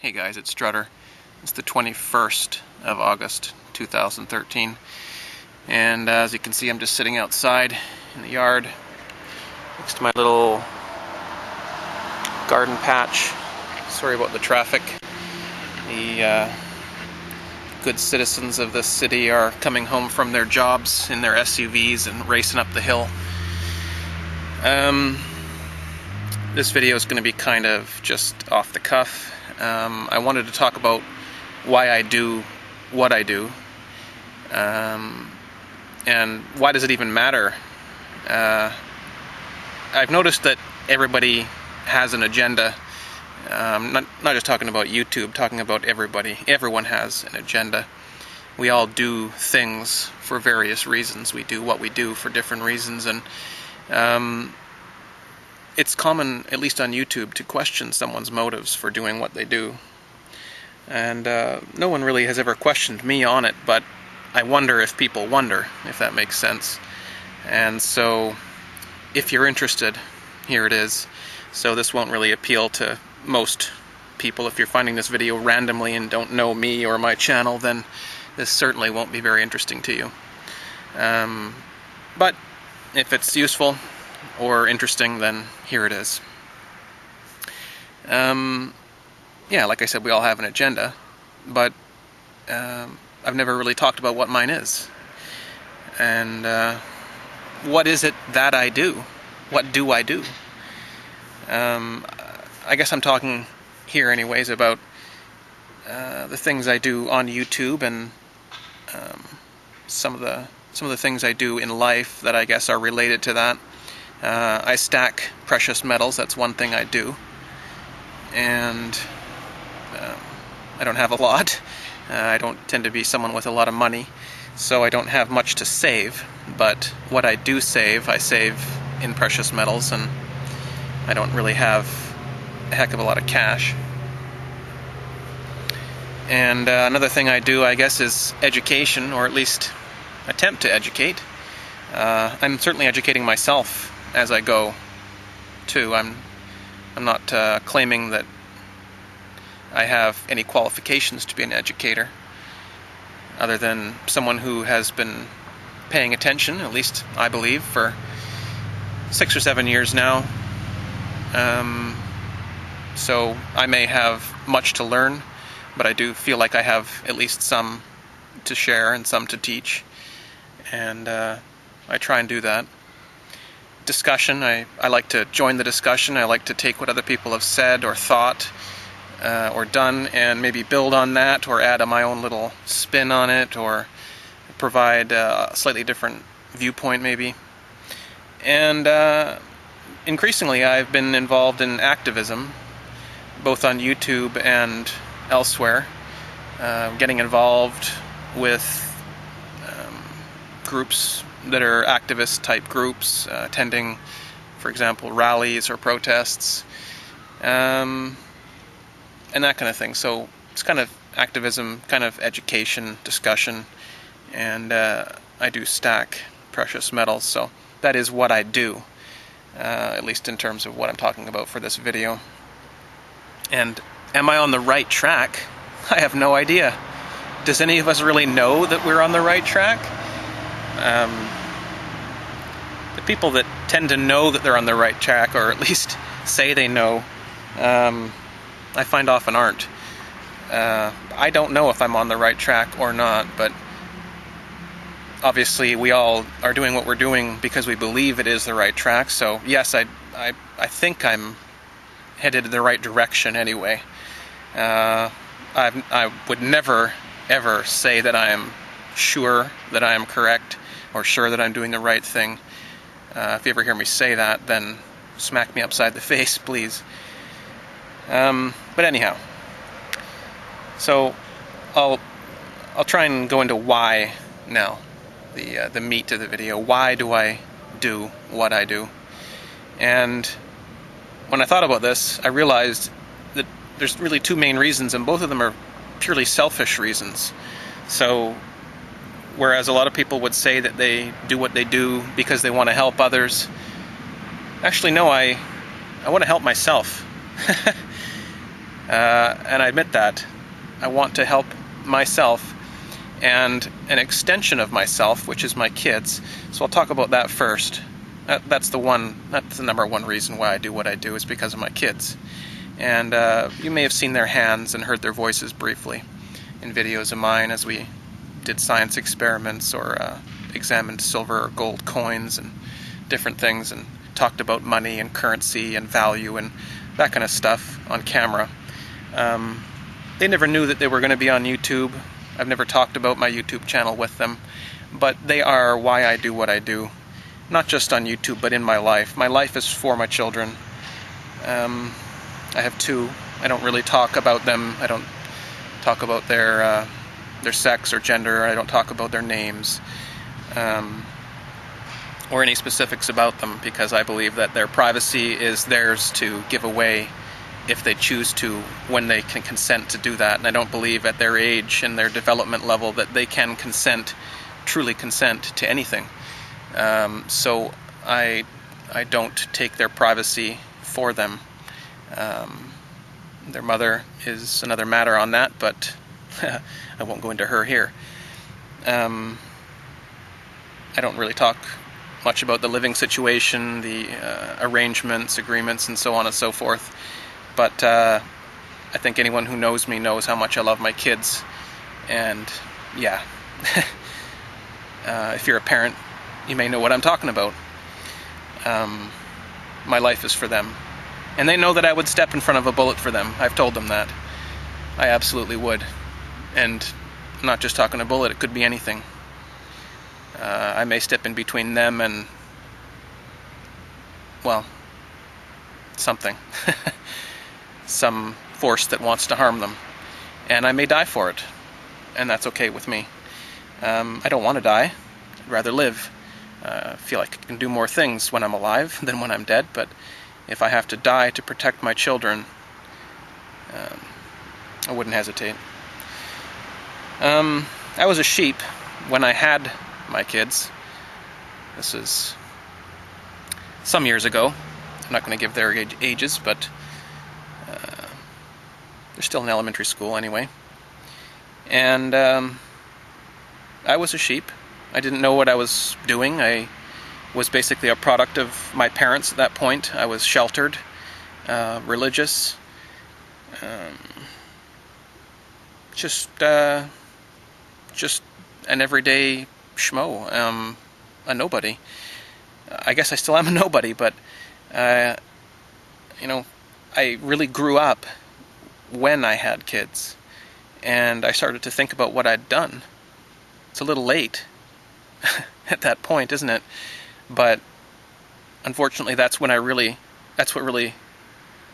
Hey guys, it's Strutter. It's the 21st of August 2013, and as you can see, I'm just sitting outside in the yard next to my little garden patch. Sorry about the traffic. The good citizens of this city are coming home from their jobs in their SUVs and racing up the hill. This video is going to be kind of just off the cuff. I wanted to talk about why I do what I do, and why does it even matter. I've noticed that everybody has an agenda. Not just talking about YouTube, talking about everybody. Everyone has an agenda. We all do things for various reasons. We do what we do for different reasons, and it's common, at least on YouTube, to question someone's motives for doing what they do. And no one really has ever questioned me on it, but I wonder if people wonder, if that makes sense. And so, if you're interested, here it is. So this won't really appeal to most people. If you're finding this video randomly and don't know me or my channel, then this certainly won't be very interesting to you. But if it's useful or interesting, then here it is. Yeah, like I said, we all have an agenda, but I've never really talked about what mine is. And what is it that I do? What do I do? I guess I'm talking here anyways about the things I do on YouTube and some of the things I do in life that I guess are related to that. I stack precious metals, that's one thing I do. And I don't have a lot. I don't tend to be someone with a lot of money, so I don't have much to save. But what I do save, I save in precious metals, and I don't really have a heck of a lot of cash. And another thing I do, I guess, is education, or at least attempt to educate. I'm certainly educating myself as I go, too. I'm not claiming that I have any qualifications to be an educator, other than someone who has been paying attention, at least I believe, for 6 or 7 years now. So I may have much to learn, but I do feel like I have at least some to share and some to teach, and I try and do that. Discussion, I like to join the discussion. I like to take what other people have said or thought or done and maybe build on that, or add my own little spin on it, or provide a slightly different viewpoint maybe. And increasingly I've been involved in activism, both on YouTube and elsewhere, getting involved with groups that are activist type groups, attending, for example, rallies or protests, and that kind of thing. So it's kind of activism, kind of education, discussion, and I do stack precious metals, so that is what I do, at least in terms of what I'm talking about for this video. And am I on the right track? I have no idea. Does any of us really know that we're on the right track? The people that tend to know that they're on the right track, or at least say they know, I find often aren't. I don't know if I'm on the right track or not, but obviously we all are doing what we're doing because we believe it is the right track, so yes, I think I'm headed in the right direction anyway. I would never, ever say that I am sure that I am correct, or sure that I'm doing the right thing. If you ever hear me say that, then smack me upside the face, please. But anyhow, so I'll try and go into why now, the meat of the video. Why do I do what I do? And when I thought about this, I realized that there's really two main reasons, and both of them are purely selfish reasons. So whereas a lot of people would say that they do what they do because they want to help others, actually no, I want to help myself. And I admit that. I want to help myself and an extension of myself, which is my kids. So I'll talk about that first. That's the number one reason why I do what I do, is because of my kids. And you may have seen their hands and heard their voices briefly in videos of mine as we did science experiments or examined silver or gold coins and different things and talked about money and currency and value and that kind of stuff on camera. They never knew that they were going to be on YouTube. I've never talked about my YouTube channel with them, but they are why I do what I do. Not just on YouTube, but in my life. My life is for my children. I have two. I don't really talk about them. I don't talk about their sex or gender. I don't talk about their names or any specifics about them, because I believe that their privacy is theirs to give away if they choose to, when they can consent to do that. And I don't believe at their age and their development level that they can truly consent to anything. So I don't take their privacy for them. Their mother is another matter on that, but I won't go into her here. I don't really talk much about the living situation, the arrangements, agreements, and so on and so forth. But I think anyone who knows me knows how much I love my kids. And yeah, if you're a parent, you may know what I'm talking about. My life is for them. And they know that I would step in front of a bullet for them. I've told them that. I absolutely would. And I'm not just talking a bullet, it could be anything. I may step in between them and, well, something. Some force that wants to harm them. And I may die for it. And that's okay with me. I don't want to die. I'd rather live. I feel like I can do more things when I'm alive than when I'm dead, but if I have to die to protect my children, I wouldn't hesitate. I was a sheep when I had my kids. This is some years ago. I'm not going to give their ages, but they're still in elementary school anyway. And I was a sheep. I didn't know what I was doing. I was basically a product of my parents at that point. I was sheltered, religious, just an everyday schmo, a nobody. I guess I still am a nobody, but I really grew up when I had kids, and I started to think about what I'd done. It's a little late at that point, isn't it? But unfortunately, that's what really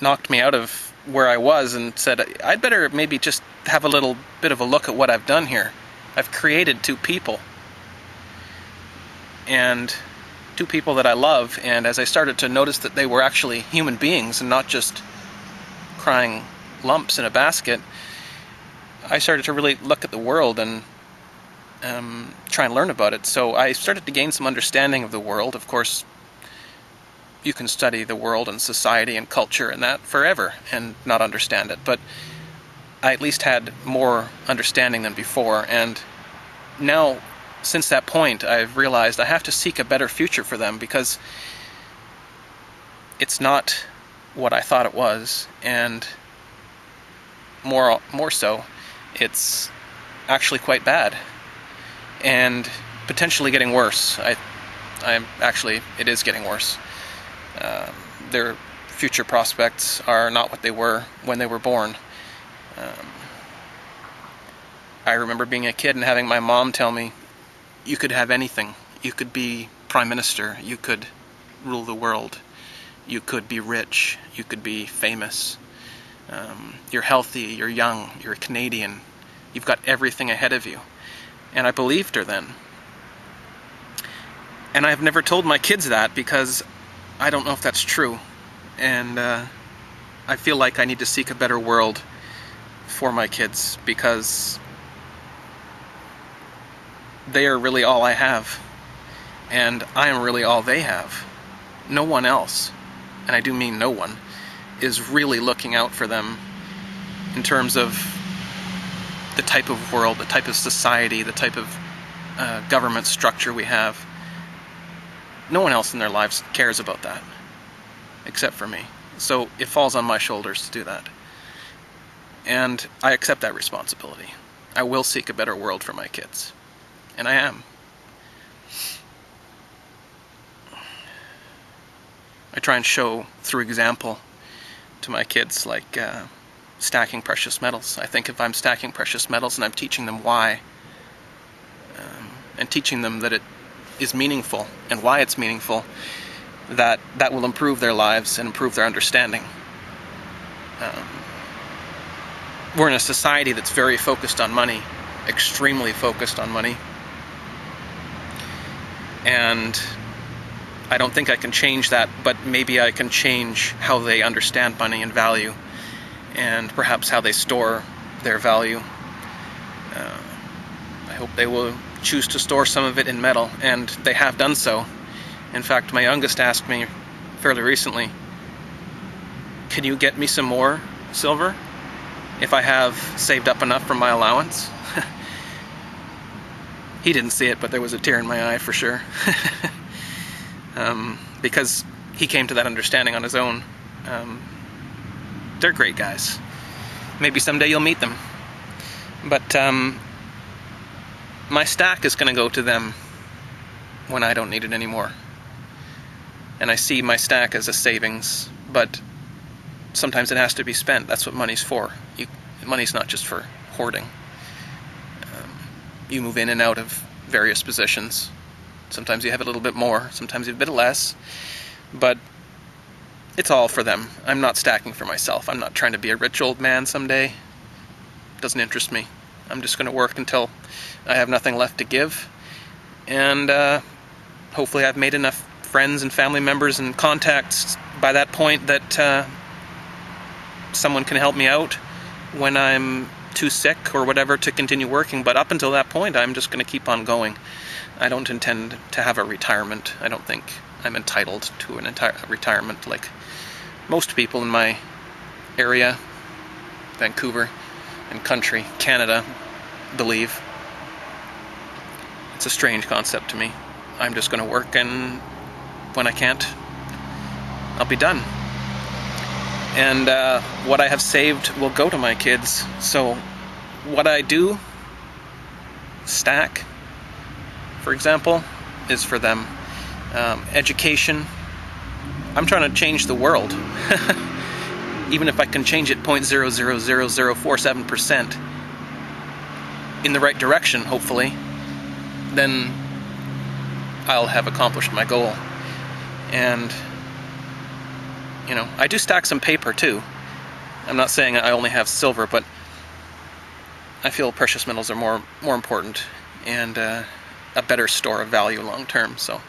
knocked me out of where I was and said, I'd better maybe just have a little bit of a look at what I've done here. I've created two people, and two people that I love, and as I started to notice that they were actually human beings and not just crying lumps in a basket, I started to really look at the world and try and learn about it. So I started to gain some understanding of the world. Of course, you can study the world and society and culture and that forever and not understand it, but I at least had more understanding than before. And now, since that point, I've realized I have to seek a better future for them, because it's not what I thought it was, and more so, it's actually quite bad and potentially getting worse. It is getting worse. Their future prospects are not what they were when they were born. I remember being a kid and having my mom tell me, you could have anything. You could be prime minister. You could rule the world. You could be rich. You could be famous. You're healthy. You're young. You're a Canadian. You've got everything ahead of you. And I believed her then. And I've never told my kids that, because I don't know if that's true. And I feel like I need to seek a better world for my kids, because they are really all I have. And I am really all they have. No one else, and I do mean no one, is really looking out for them in terms of the type of world, the type of society, the type of government structure we have. No one else in their lives cares about that, except for me. So it falls on my shoulders to do that. And I accept that responsibility. I will seek a better world for my kids. And I am. I try and show through example to my kids, like stacking precious metals. I think if I'm stacking precious metals and I'm teaching them why, and teaching them that it is meaningful and why it's meaningful, that will improve their lives and improve their understanding. We're in a society that's very focused on money, extremely focused on money. And I don't think I can change that, but maybe I can change how they understand money and value, and perhaps how they store their value. I hope they will choose to store some of it in metal, and they have done so. In fact, my youngest asked me fairly recently, "Can you get me some more silver if I have saved up enough from my allowance?" He didn't see it, but there was a tear in my eye for sure. Because he came to that understanding on his own. They're great guys. Maybe someday you'll meet them. But my stack is going to go to them when I don't need it anymore. And I see my stack as a savings, but sometimes it has to be spent. That's what money's for. Money's not just for hoarding. You move in and out of various positions. Sometimes you have a little bit more, sometimes you have a bit less, but it's all for them. I'm not stacking for myself. I'm not trying to be a rich old man someday. It doesn't interest me. I'm just going to work until I have nothing left to give, and hopefully I've made enough friends and family members and contacts by that point that someone can help me out when I'm too sick or whatever to continue working. But up until that point, I'm just going to keep on going. I don't intend to have a retirement. I don't think I'm entitled to an entire retirement like most people in my area, Vancouver and country, Canada, believe. It's a strange concept to me. I'm just going to work, and when I can't, I'll be done. And what I have saved will go to my kids. So what I do, stack, for example, is for them. Education, I'm trying to change the world. Even if I can change it 0.000047% in the right direction, hopefully, then I'll have accomplished my goal. And I do stack some paper too. I'm not saying I only have silver, but I feel precious metals are more important and a better store of value long term. So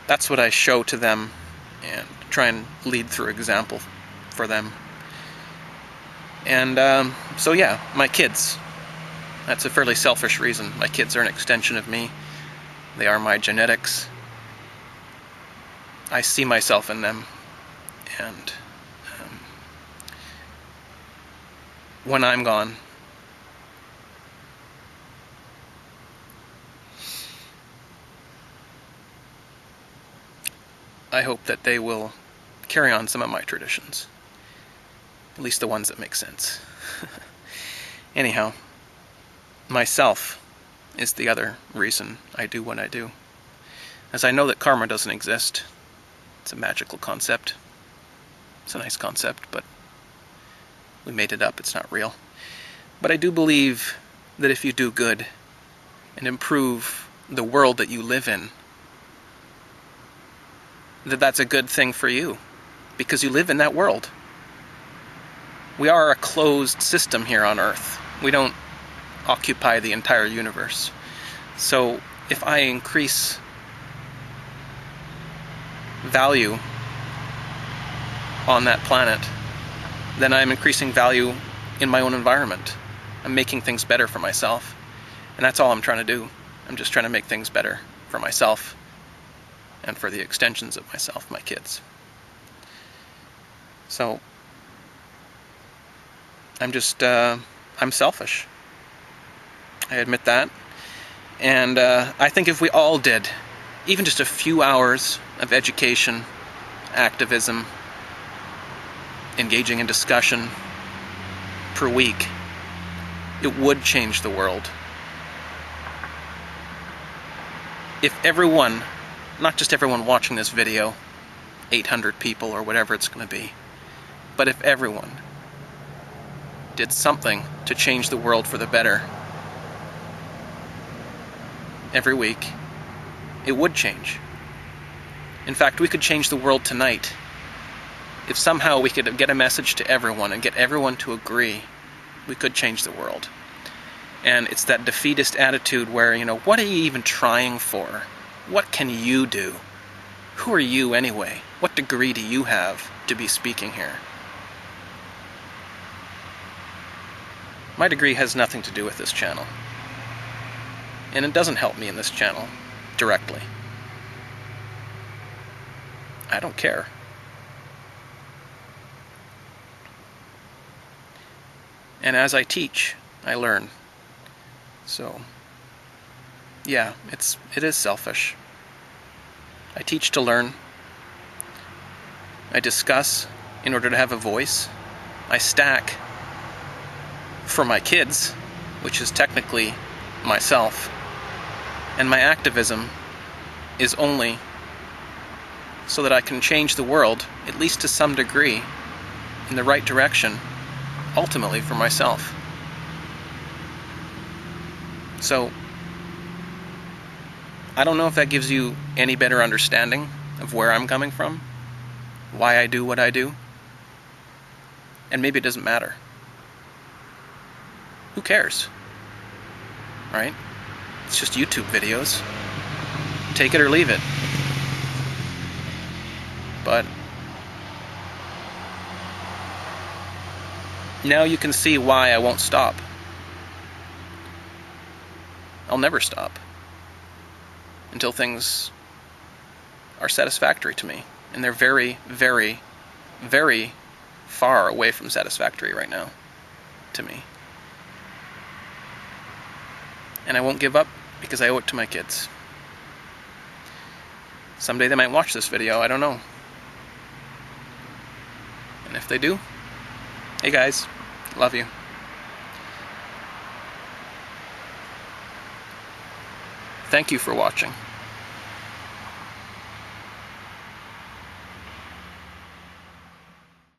that's what I show to them and try and lead through example for them. And so yeah, my kids. That's a fairly selfish reason. My kids are an extension of me. They are my genetics. I see myself in them. And when I'm gone, I hope that they will carry on some of my traditions. At least the ones that make sense. Anyhow, myself is the other reason I do what I do. As I know that karma doesn't exist. It's a magical concept. It's a nice concept, but we made it up. It's not real. But I do believe that if you do good and improve the world that you live in, that's a good thing for you, because you live in that world. We are a closed system here on Earth. We don't occupy the entire universe. So if I increase value on that planet, then I'm increasing value in my own environment. I'm making things better for myself. And that's all I'm trying to do. I'm just trying to make things better for myself and for the extensions of myself, my kids. So I'm selfish. I admit that. And I think if we all did even just a few hours of education, activism, engaging in discussion per week, it would change the world. If everyone, not just everyone watching this video, 800 people or whatever it's going to be, but if everyone did something to change the world for the better every week, it would change. In fact, we could change the world tonight. If somehow we could get a message to everyone and get everyone to agree, we could change the world. And it's that defeatist attitude where, what are you even trying for? What can you do? Who are you anyway? What degree do you have to be speaking here? My degree has nothing to do with this channel. And it doesn't help me in this channel directly. I don't care. And as I teach, I learn. So, yeah, it is selfish. I teach to learn. I discuss in order to have a voice. I stack for my kids, which is technically myself. And my activism is only so that I can change the world, at least to some degree, in the right direction, ultimately for myself. So, I don't know if that gives you any better understanding of where I'm coming from, why I do what I do, and maybe it doesn't matter. Who cares? Right? It's just YouTube videos. Take it or leave it. But now you can see why I won't stop. I'll never stop until things are satisfactory to me. And they're very, very, very far away from satisfactory right now to me. And I won't give up because I owe it to my kids. Someday they might watch this video, I don't know. And if they do, hey guys, love you. Thank you for watching.